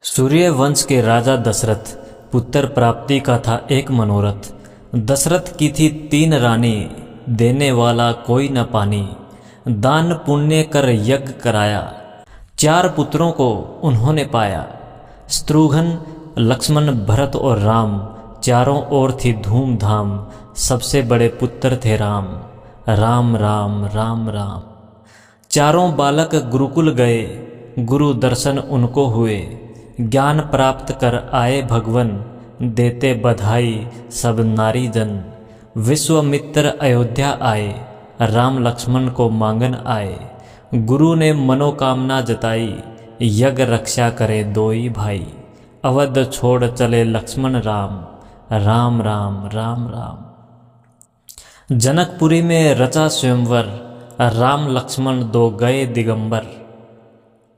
सूर्य वंश के राजा दशरथ पुत्र प्राप्ति का था एक मनोरथ। दशरथ की थी 3 रानी, देने वाला कोई न पानी। दान पुण्य कर यज्ञ कराया, 4 पुत्रों को उन्होंने पाया। शत्रुघ्न, लक्ष्मण, भरत और राम, चारों ओर थी धूमधाम। सबसे बड़े पुत्र थे राम। राम राम राम राम। चारों बालक गुरुकुल गए, गुरु दर्शन उनको हुए। ज्ञान प्राप्त कर आए भगवन, देते बधाई सब नारी जन। विश्वामित्र अयोध्या आए, राम लक्ष्मण को मांगन आए। गुरु ने मनोकामना जताई, यज्ञ रक्षा करे दोई भाई। अवध छोड़ चले लक्ष्मण राम, राम राम राम राम। जनकपुरी में रचा स्वयंवर, राम लक्ष्मण 2 गए दिगंबर।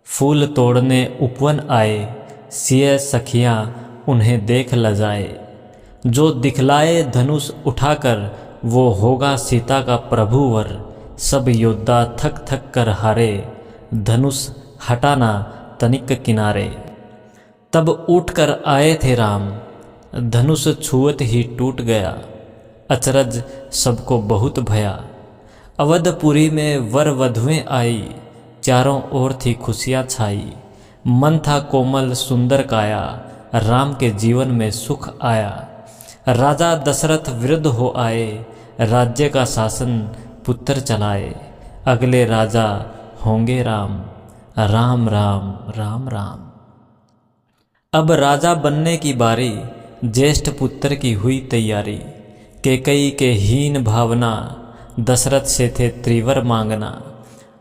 फूल तोड़ने उपवन आए, सिय सखियाँ उन्हें देख लजाए। जो दिखलाए धनुष उठाकर, वो होगा सीता का प्रभुवर। सब योद्धा थक थक कर हारे, धनुष हटाना तनिक किनारे। तब उठकर आए थे राम, धनुष छुअत ही टूट गया। अचरज सबको बहुत भया। अवधपुरी में वर वधुएं आई, चारों ओर थी खुशियाँ छाई। मन था कोमल सुंदर काया, राम के जीवन में सुख आया। राजा दशरथ वृद्ध हो आए, राज्य का शासन पुत्र चलाए। अगले राजा होंगे राम, राम राम राम राम। अब राजा बनने की बारी, ज्येष्ठ पुत्र की हुई तैयारी। कैकेयी के हीन भावना, दशरथ से थे त्रिवर मांगना।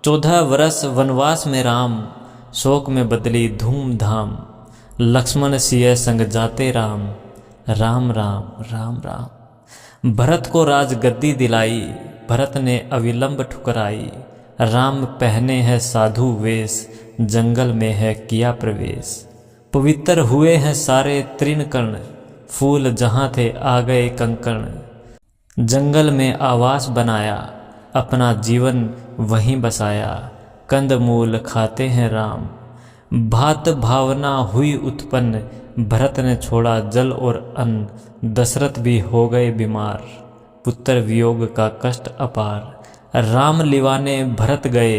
14 वर्ष वनवास में राम, शोक में बदली धूमधाम। लक्ष्मण सिय संग जाते राम, राम राम राम राम। भरत को राजगद्दी दिलाई, भरत ने अविलंब ठुकराई। राम पहने हैं साधु वेश, जंगल में है किया प्रवेश। पवित्र हुए हैं सारे तृणकर्ण, फूल जहाँ थे आ गए कंकण। जंगल में आवास बनाया, अपना जीवन वहीं बसाया। कंद मूल खाते हैं राम, भात भावना हुई उत्पन्न। भरत ने छोड़ा जल और अन्न, दशरथ भी हो गए बीमार। पुत्र वियोग का कष्ट अपार, राम लिवाने भरत गए।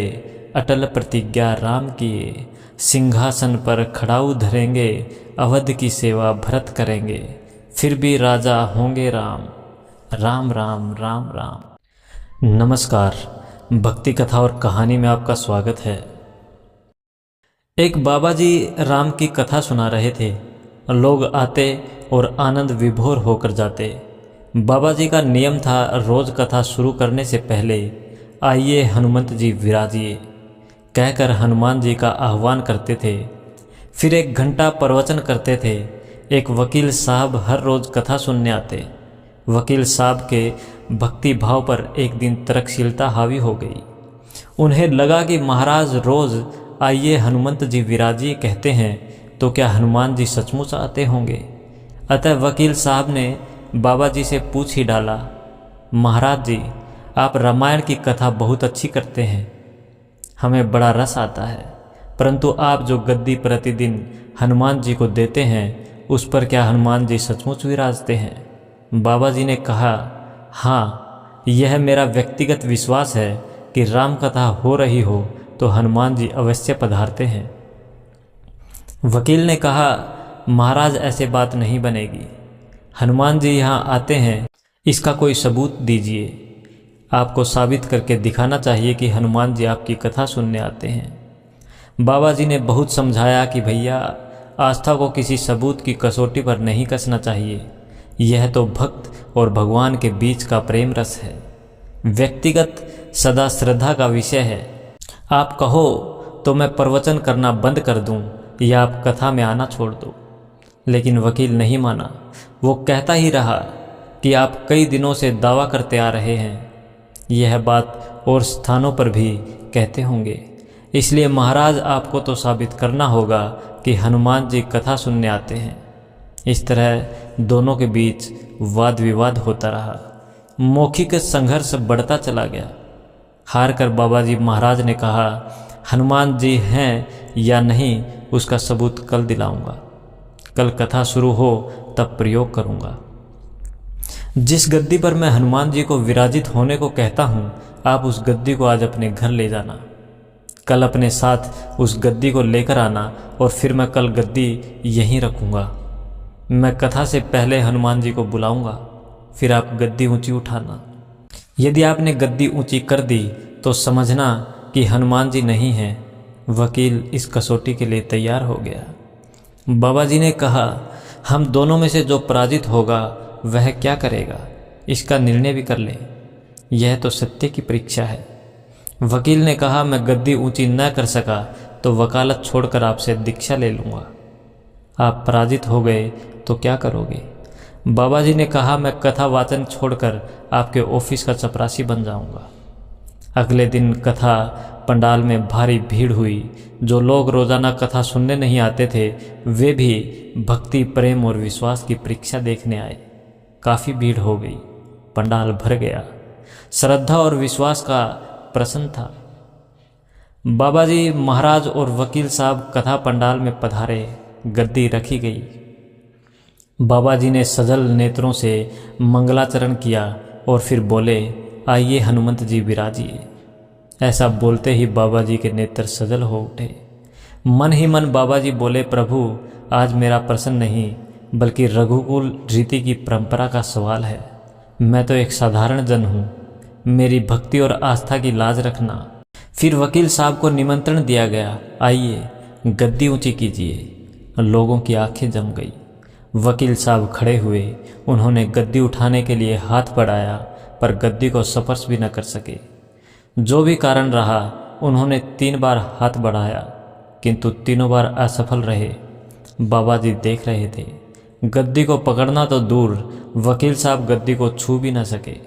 अटल प्रतिज्ञा राम किए, सिंहासन पर खड़ाऊ धरेंगे। अवध की सेवा भरत करेंगे, फिर भी राजा होंगे राम, राम राम राम राम। नमस्कार, भक्ति कथा और कहानी में आपका स्वागत है। एक बाबा जी राम की कथा सुना रहे थे। लोग आते और आनंद विभोर होकर जाते। बाबा जी का नियम था, रोज कथा शुरू करने से पहले आइए हनुमंत जी विराजिए कहकर हनुमान जी का आह्वान करते थे। फिर 1 घंटा प्रवचन करते थे। एक वकील साहब हर रोज कथा सुनने आते। वकील साहब के भक्ति भाव पर एक दिन तरकशीलता हावी हो गई। उन्हें लगा कि महाराज रोज आइए हनुमंत जी विराजिए कहते हैं, तो क्या हनुमान जी सचमुच आते होंगे। अतः वकील साहब ने बाबा जी से पूछ ही डाला, महाराज जी आप रामायण की कथा बहुत अच्छी करते हैं, हमें बड़ा रस आता है, परंतु आप जो गद्दी प्रतिदिन हनुमान जी को देते हैं, उस पर क्या हनुमान जी सचमुच विराजते हैं। बाबा जी ने कहा, हाँ, यह मेरा व्यक्तिगत विश्वास है कि राम कथा हो रही हो तो हनुमान जी अवश्य पधारते हैं। वकील ने कहा, महाराज ऐसे बात नहीं बनेगी। हनुमान जी यहाँ आते हैं, इसका कोई सबूत दीजिए। आपको साबित करके दिखाना चाहिए कि हनुमान जी आपकी कथा सुनने आते हैं। बाबा जी ने बहुत समझाया कि भैया, आस्था को किसी सबूत की कसौटी पर नहीं कसना चाहिए। यह तो भक्त और भगवान के बीच का प्रेम रस है। व्यक्तिगत सदा श्रद्धा का विषय है। आप कहो तो मैं प्रवचन करना बंद कर दूं, या आप कथा में आना छोड़ दो। लेकिन वकील नहीं माना। वो कहता ही रहा कि आप कई दिनों से दावा करते आ रहे हैं। यह बात और स्थानों पर भी कहते होंगे, इसलिए महाराज आपको तो साबित करना होगा कि हनुमान जी कथा सुनने आते हैं। इस तरह दोनों के बीच वाद विवाद होता रहा। मौखिक संघर्ष बढ़ता चला गया। हार कर बाबा जी महाराज ने कहा, हनुमान जी हैं या नहीं उसका सबूत कल दिलाऊंगा। कल कथा शुरू हो तब प्रयोग करूंगा। जिस गद्दी पर मैं हनुमान जी को विराजित होने को कहता हूँ, आप उस गद्दी को आज अपने घर ले जाना। कल अपने साथ उस गद्दी को लेकर आना और फिर मैं कल गद्दी यहीं रखूँगा। मैं कथा से पहले हनुमान जी को बुलाऊंगा, फिर आप गद्दी ऊंची उठाना। यदि आपने गद्दी ऊंची कर दी तो समझना कि हनुमान जी नहीं हैं। वकील इस कसौटी के लिए तैयार हो गया। बाबा जी ने कहा, हम दोनों में से जो पराजित होगा वह क्या करेगा, इसका निर्णय भी कर ले। यह तो सत्य की परीक्षा है। वकील ने कहा, मैं गद्दी ऊंची न कर सका तो वकालत छोड़कर आपसे दीक्षा ले लूँगा। आप पराजित हो गए तो क्या करोगे? बाबा जी ने कहा, मैं कथा वाचन छोड़कर आपके ऑफिस का चपरासी बन जाऊंगा। अगले दिन कथा पंडाल में भारी भीड़ हुई। जो लोग रोजाना कथा सुनने नहीं आते थे वे भी भक्ति, प्रेम और विश्वास की परीक्षा देखने आए। काफ़ी भीड़ हो गई, पंडाल भर गया। श्रद्धा और विश्वास का प्रश्न था। बाबा जी महाराज और वकील साहब कथा पंडाल में पधारे। गद्दी रखी गई। बाबा जी ने सजल नेत्रों से मंगलाचरण किया और फिर बोले, आइए हनुमंत जी विराजिए। ऐसा बोलते ही बाबा जी के नेत्र सजल हो उठे। मन ही मन बाबा जी बोले, प्रभु आज मेरा प्रश्न नहीं बल्कि रघुकुल रीति की परंपरा का सवाल है। मैं तो एक साधारण जन हूँ, मेरी भक्ति और आस्था की लाज रखना। फिर वकील साहब को निमंत्रण दिया गया, आइए गद्दी ऊंची कीजिए। लोगों की आंखें जम गई। वकील साहब खड़े हुए। उन्होंने गद्दी उठाने के लिए हाथ बढ़ाया पर गद्दी को स्पर्श भी न कर सके। जो भी कारण रहा, उन्होंने 3 बार हाथ बढ़ाया किंतु तीनों बार असफल रहे। बाबा जी देख रहे थे। गद्दी को पकड़ना तो दूर, वकील साहब गद्दी को छू भी न सके।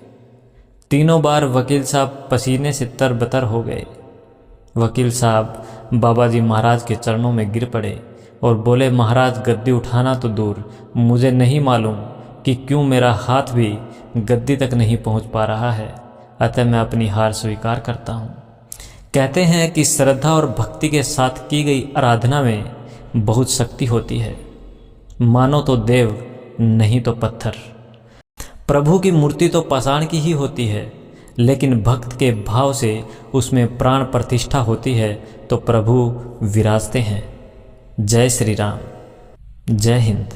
तीनों बार वकील साहब पसीने से तरबतर हो गए। वकील साहब बाबा जी महाराज के चरणों में गिर पड़े और बोले, महाराज गद्दी उठाना तो दूर, मुझे नहीं मालूम कि क्यों मेरा हाथ भी गद्दी तक नहीं पहुंच पा रहा है, अतः मैं अपनी हार स्वीकार करता हूं। कहते हैं कि श्रद्धा और भक्ति के साथ की गई आराधना में बहुत शक्ति होती है। मानो तो देव, नहीं तो पत्थर। प्रभु की मूर्ति तो पाषाण की ही होती है, लेकिन भक्त के भाव से उसमें प्राण प्रतिष्ठा होती है तो प्रभु विराजते हैं। जय श्री राम, जय हिंद।